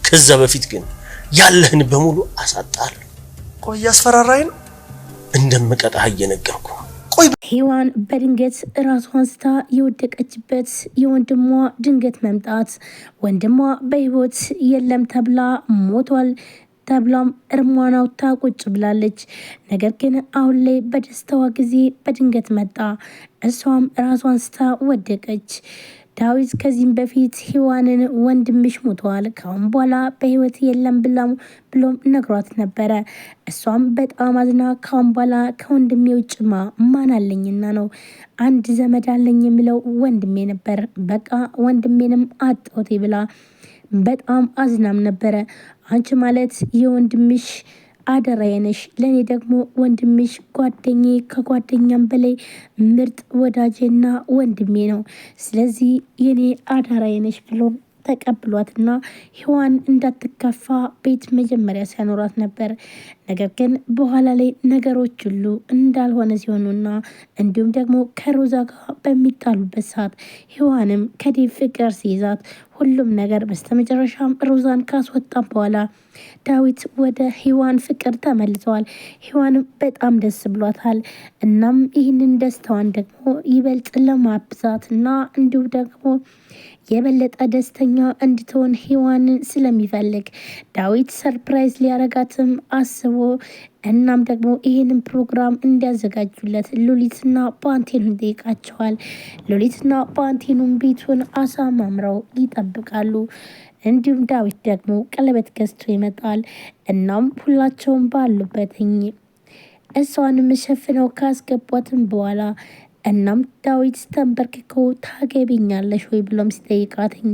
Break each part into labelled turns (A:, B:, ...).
A: ከዛ በፊት ግን ያለህን በሙሉ አሳጣለሁ።
B: ቆይ ያስፈራራይ ነው
A: እንደምቀጣህ እየነገርኩ።
C: ሔዋን በድንገት ራሷን ስታ የወደቀችበት የወንድሟ ድንገት መምጣት ወንድሟ በህይወት የለም ተብላ ሞቷል ተብላም እርሟን አውጥታ ቁጭ ብላለች። ነገር ግን አሁን ላይ በደስታዋ ጊዜ በድንገት መጣ። እሷም ራሷን ስታ ወደቀች። ዳዊት ከዚህም በፊት ሔዋንን ወንድምሽ ሞቷል ካሁን በኋላ በህይወት የለም ብሎም ነግሯት ነበረ። እሷም በጣም አዝና ካሁን በኋላ ከወንድሜ ውጭማ ማን አለኝና ነው አንድ ዘመድ አለኝ የሚለው ወንድሜ ነበር፣ በቃ ወንድሜንም አጣሁት ብላ በጣም አዝናም ነበረ። አንቺ ማለት የወንድምሽ አደራዬ ነሽ፣ ለኔ ደግሞ ወንድምሽ ጓደኛዬ፣ ከጓደኛም በላይ ምርጥ ወዳጄና ወንድሜ ነው። ስለዚህ የኔ አደራዬ ነሽ ብሎ ተቀብሏትና ሔዋን እንዳትከፋ ቤት መጀመሪያ ሲያኖራት ነበር። ነገር ግን በኋላ ላይ ነገሮች ሁሉ እንዳልሆነ ሲሆኑና እንዲሁም ደግሞ ከሮዛ ጋር በሚጣሉበት ሰዓት ሔዋንም ከዴቭ ፍቅር ሲይዛት ሁሉም ነገር በስተመጨረሻም ሮዛን ካስወጣም በኋላ ዳዊት ወደ ሔዋን ፍቅር ተመልሰዋል። ሔዋንም በጣም ደስ ብሏታል። እናም ይህንን ደስታዋን ደግሞ ይበልጥ ለማብዛትና እንዲሁም ደግሞ የበለጠ ደስተኛ እንድትሆን ሔዋንን ስለሚፈልግ ዳዊት ሰርፕራይዝ ሊያረጋትም አስቦ እናም ደግሞ ይህንን ፕሮግራም እንዲያዘጋጁለት ሉሊትና ባንቴኑን ጠይቃቸዋል። ሉሊትና ባንቴኑን ቤቱን አሳማምረው ይጠብቃሉ። እንዲሁም ዳዊት ደግሞ ቀለበት ገዝቶ ይመጣል። እናም ሁላቸውም ባሉበትኝ እሷንም ሸፍነው ካስገቧትም በኋላ እናም ዳዊት ተንበርክኮ ታገቢኛለሽ ወይ ብሎም ሲጠይቃትኝ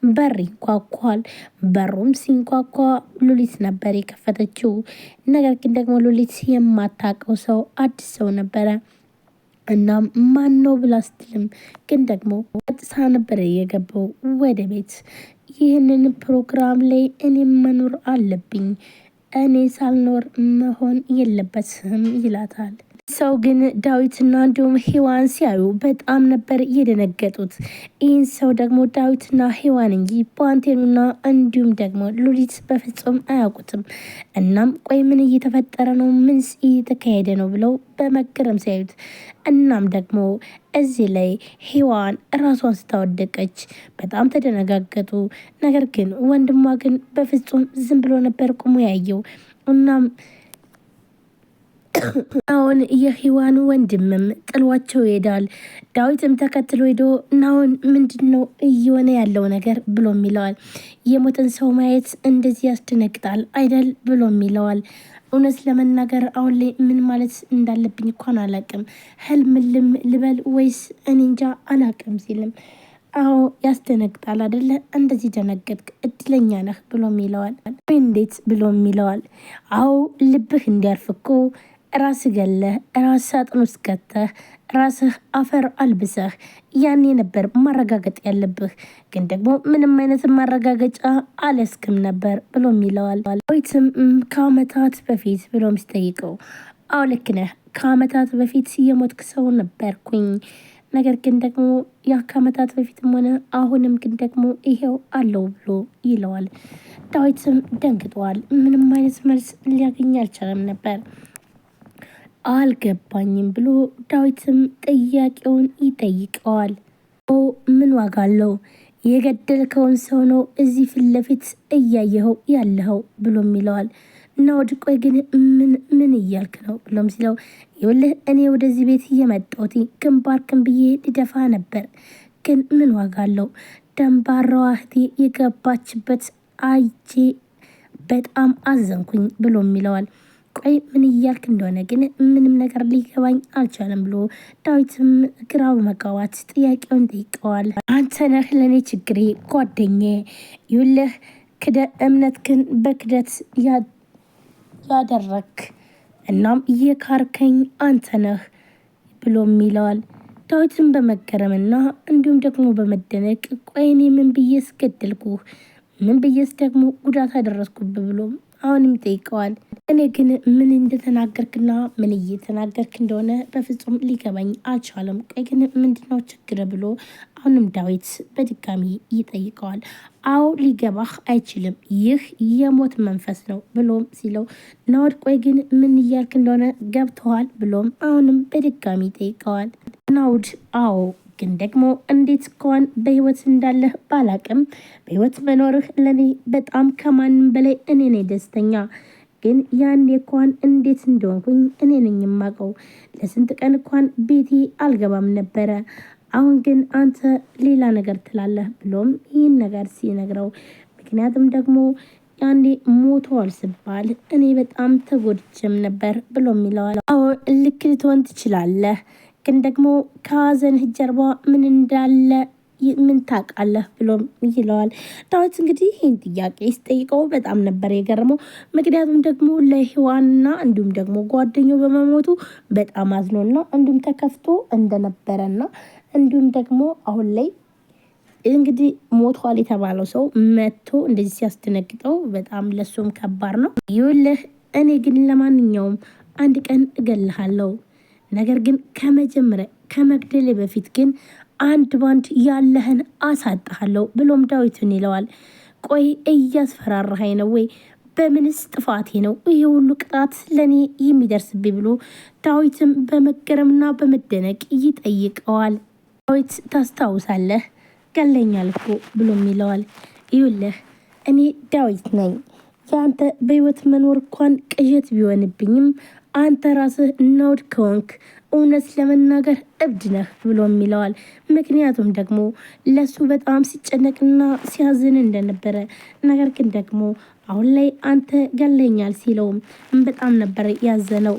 C: በር ይንኳኳል። በሩም ሲንኳኳ ሉሊት ነበር የከፈተችው። ነገር ግን ደግሞ ሉሊት የማታውቀው ሰው አዲስ ሰው ነበረ። እናም ማን ነው ብላ ስትልም ግን ደግሞ ቀጥታ ነበረ የገባው ወደ ቤት። ይህንን ፕሮግራም ላይ እኔም መኖር አለብኝ፣ እኔ ሳልኖር መሆን የለበትም ይላታል። ሰው ግን ዳዊትና እንዲሁም ሔዋን ሲያዩ በጣም ነበር እየደነገጡት። ይህን ሰው ደግሞ ዳዊትና ሔዋን እንጂ ባንቴኑና እንዲሁም ደግሞ ሉሊት በፍጹም አያውቁትም። እናም ቆይ ምን እየተፈጠረ ነው? ምንስ እየተካሄደ ነው? ብለው በመገረም ሲያዩት እናም ደግሞ እዚህ ላይ ሔዋን ራሷን ስታወደቀች በጣም ተደነጋገጡ። ነገር ግን ወንድሟ ግን በፍጹም ዝም ብሎ ነበር ቁሞ ያየው። እናም አሁን የሔዋን ወንድምም ጥሏቸው ይሄዳል። ዳዊትም ተከትሎ ሄዶ ናሁን ምንድነው እየሆነ ያለው ነገር ብሎም ይለዋል። የሞተን ሰው ማየት እንደዚህ ያስደነግጣል አይደል ብሎም ይለዋል። እውነት ለመናገር አሁን ላይ ምን ማለት እንዳለብኝ እንኳን አላቅም፣ ህልምልም ልበል ወይስ እኔ እንጃ አላቅም ሲልም አዎ ያስደነግጣል አይደለ? እንደዚህ ደነገጥክ እድለኛ ነህ ብሎም ይለዋል። እንዴት ብሎም ይለዋል። አዎ ልብህ እንዲያርፍኮ ራስ ገለህ ራስ ሳጥን ውስጥ ከተህ ራስህ አፈር አልብሰህ ያኔ ነበር ማረጋገጥ ያለብህ፣ ግን ደግሞ ምንም አይነት ማረጋገጫ አልያዝክም ነበር ብሎም ይለዋል። ዳዊትም ከአመታት በፊት ብሎም ሲጠይቀው አዎ ልክ ነህ፣ ከአመታት በፊት የሞትክ ሰው ነበርኩኝ፣ ነገር ግን ደግሞ ያ ከአመታት በፊትም ሆነ አሁንም ግን ደግሞ ይሄው አለው ብሎ ይለዋል። ዳዊትም ደንግጧል። ምንም አይነት መልስ ሊያገኝ አልቻለም ነበር። አልገባኝም ብሎ ዳዊትም ጥያቄውን ይጠይቀዋል። ምን ዋጋ አለው? የገደልከውን ሰው ነው እዚህ ፊት ለፊት እያየኸው ያለኸው ብሎም ይለዋል። እና ወድ ቆይ ግን ምን እያልክ ነው ብሎም ሲለው ይኸውልህ እኔ ወደዚህ ቤት እየመጣሁት ግንባርክን ብዬ ልደፋ ነበር፣ ግን ምን ዋጋ አለው? ደንባራዋ እህቴ የገባችበት አይቼ በጣም አዘንኩኝ ብሎም ይለዋል። ቆይ ምን እያልክ እንደሆነ ግን ምንም ነገር ሊገባኝ አልቻለም ብሎ ዳዊትም ግራ በመጋባት ጥያቄውን ጠይቀዋል። አንተ ነህ ለእኔ ችግሬ ጓደኛዬ፣ ይኸውልህ እምነትህን በክደት ያደረክ እናም የካርከኝ አንተ ነህ ብሎም ይለዋል። ዳዊትም በመገረምና እንዲሁም ደግሞ በመደነቅ ቆይ እኔ ምን ብዬስ ገደልኩህ? ምን ብዬስ ደግሞ ጉዳት አደረስኩብህ? ብሎም አሁንም ይጠይቀዋል። እኔ ግን ምን እንደተናገርክና ምን እየተናገርክ እንደሆነ በፍጹም ሊገባኝ አልቻለም። ቆይ ግን ምንድነው ችግር ብሎ አሁንም ዳዊት በድጋሚ ይጠይቀዋል። አዎ ሊገባህ አይችልም፣ ይህ የሞት መንፈስ ነው ብሎም ሲለው ናኦድ ቆይ ግን ምን እያልክ እንደሆነ ገብተዋል ብሎም አሁንም በድጋሚ ይጠይቀዋል። ናኦድ አዎ ግን ደግሞ እንዴት እንኳን በህይወት እንዳለህ ባላቅም በህይወት መኖርህ ለኔ በጣም ከማንም በላይ እኔ ነኝ ደስተኛ። ግን ያኔ እንኳን እንዴት እንደሆንኩኝ እኔ ነኝ የማውቀው። ለስንት ቀን እንኳን ቤቴ አልገባም ነበረ። አሁን ግን አንተ ሌላ ነገር ትላለህ ብሎም ይህን ነገር ሲነግረው ምክንያቱም ደግሞ ያኔ ሞተዋል ስባል እኔ በጣም ተጎድቼም ነበር ብሎም ይለዋል። አዎ ልክ ልትሆን ትችላለህ፣ ግን ደግሞ ከሀዘንህ ጀርባ ምን እንዳለ ምን ታውቃለህ ብሎም ይለዋል። ዳዊት እንግዲህ ይህን ጥያቄ ሲጠይቀው በጣም ነበር የገረመው። ምክንያቱም ደግሞ ለሔዋንና እንዲሁም ደግሞ ጓደኛው በመሞቱ በጣም አዝኖና እንዲሁም ተከፍቶ እንደነበረና እንዲሁም ደግሞ አሁን ላይ እንግዲህ ሞቷል የተባለው ሰው መጥቶ እንደዚህ ሲያስደነግጠው በጣም ለሱም ከባድ ነው። ይኸውልህ እኔ ግን ለማንኛውም አንድ ቀን እገልሃለሁ፣ ነገር ግን ከመግደሌ በፊት ግን አንድ ባንድ ያለህን አሳጣሃለሁ ብሎም ዳዊትን ይለዋል። ቆይ እያስፈራራኸኝ ነው ወይ? በምንስ ጥፋቴ ነው ይሄ ሁሉ ቅጣት ለእኔ የሚደርስብኝ? ብሎ ዳዊትም በመገረምና በመደነቅ ይጠይቀዋል። ዳዊት ታስታውሳለህ ገለኛል እኮ ብሎም ይለዋል። ይኸውልህ እኔ ዳዊት ነኝ። የአንተ በህይወት መኖር እንኳን ቅዠት ቢሆንብኝም አንተ ራስህ ናኦድ ከሆንክ እውነት ለመናገር እብድ ነህ ብሎም ይለዋል። ምክንያቱም ደግሞ ለሱ በጣም ሲጨነቅና ሲያዝን እንደነበረ፣ ነገር ግን ደግሞ አሁን ላይ አንተ ገለኛል ሲለውም በጣም ነበር ያዘነው።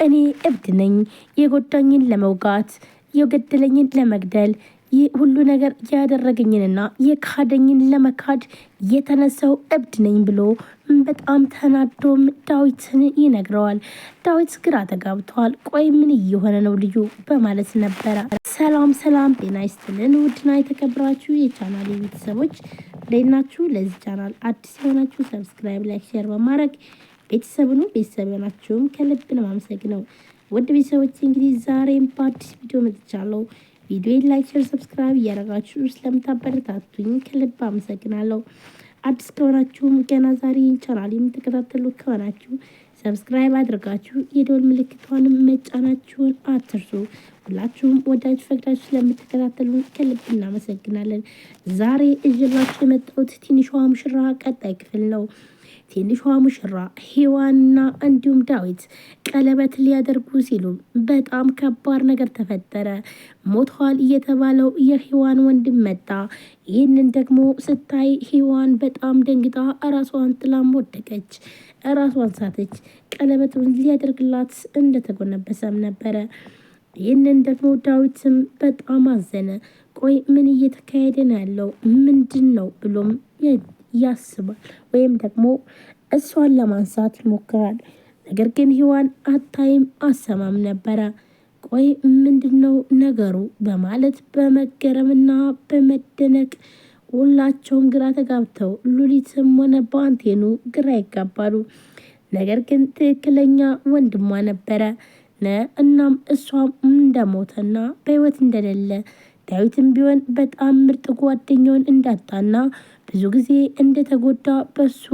C: እኔ እብድ ነኝ፣ የጎዳኝን ለመውጋት የገደለኝን ለመግደል ይህ ሁሉ ነገር ያደረገኝንና የካደኝን ለመካድ የተነሳው እብድ ነኝ ብሎ በጣም ተናዶም ዳዊትን ይነግረዋል። ዳዊት ግራ ተጋብተዋል። ቆይ ምን እየሆነ ነው ልዩ በማለት ነበረ። ሰላም ሰላም፣ ጤና ይስጥልን ውድና የተከበራችሁ የቻናል ቤተሰቦች እንዴት ናችሁ? ለዚህ ቻናል አዲስ የሆናችሁ ሰብስክራይብ፣ ላይክ፣ ሼር በማድረግ ቤተሰብኑ ቤተሰብ ናችሁም ከልብ ነው የማመሰግነው። ውድ ቤተሰቦች እንግዲህ ዛሬም በአዲስ ቪዲዮ መጥቻለሁ። ቪዲዮ ላይክ፣ ሼር፣ ሰብስክራይብ እያደረጋችሁ ስለምታበረታቱኝ ከልብ አመሰግናለሁ። አዲስ ከሆናችሁም ገና ዛሬ ቻናል የምትከታተሉ ከሆናችሁ ሰብስክራይብ አድርጋችሁ የደወል ምልክቷንም መጫናችሁን አትርሱ። ሁላችሁም ወዳጅ ፈቅዳችሁ ስለምትከታተሉን ከልብ እናመሰግናለን። ዛሬ እጅላችሁ የመጣሁት ትንሿ ሙሽራ ቀጣይ ክፍል ነው። ትንሿ ሙሽራ ሔዋንና እንዲሁም ዳዊት ቀለበት ሊያደርጉ ሲሉ በጣም ከባድ ነገር ተፈጠረ። ሞቷል እየተባለው የሔዋን ወንድም መጣ። ይህንን ደግሞ ስታይ ሔዋን በጣም ደንግጣ ራሷን ጥላም ወደቀች፣ ራሷን ሳተች። ቀለበቱን ሊያደርግላት እንደተጎነበሰም ነበረ። ይህንን ደግሞ ዳዊትም በጣም አዘነ። ቆይ ምን እየተካሄደ ነው ያለው ምንድን ነው ብሎም ያስባል ወይም ደግሞ እሷን ለማንሳት ይሞክራል። ነገር ግን ሔዋን አታይም አሰማም ነበረ። ቆይ ምንድነው ነገሩ በማለት በመገረምና በመደነቅ ሁላቸውም ግራ ተጋብተው ሉሊትም ሆነ ባንቴኑ ግራ ይጋባሉ። ነገር ግን ትክክለኛ ወንድሟ ነበረ። እናም እሷም እንደሞተና በህይወት እንደሌለ ዳዊትም ቢሆን በጣም ምርጥ ጓደኛውን እንዳጣና ብዙ ጊዜ እንደተጎዳ በሱ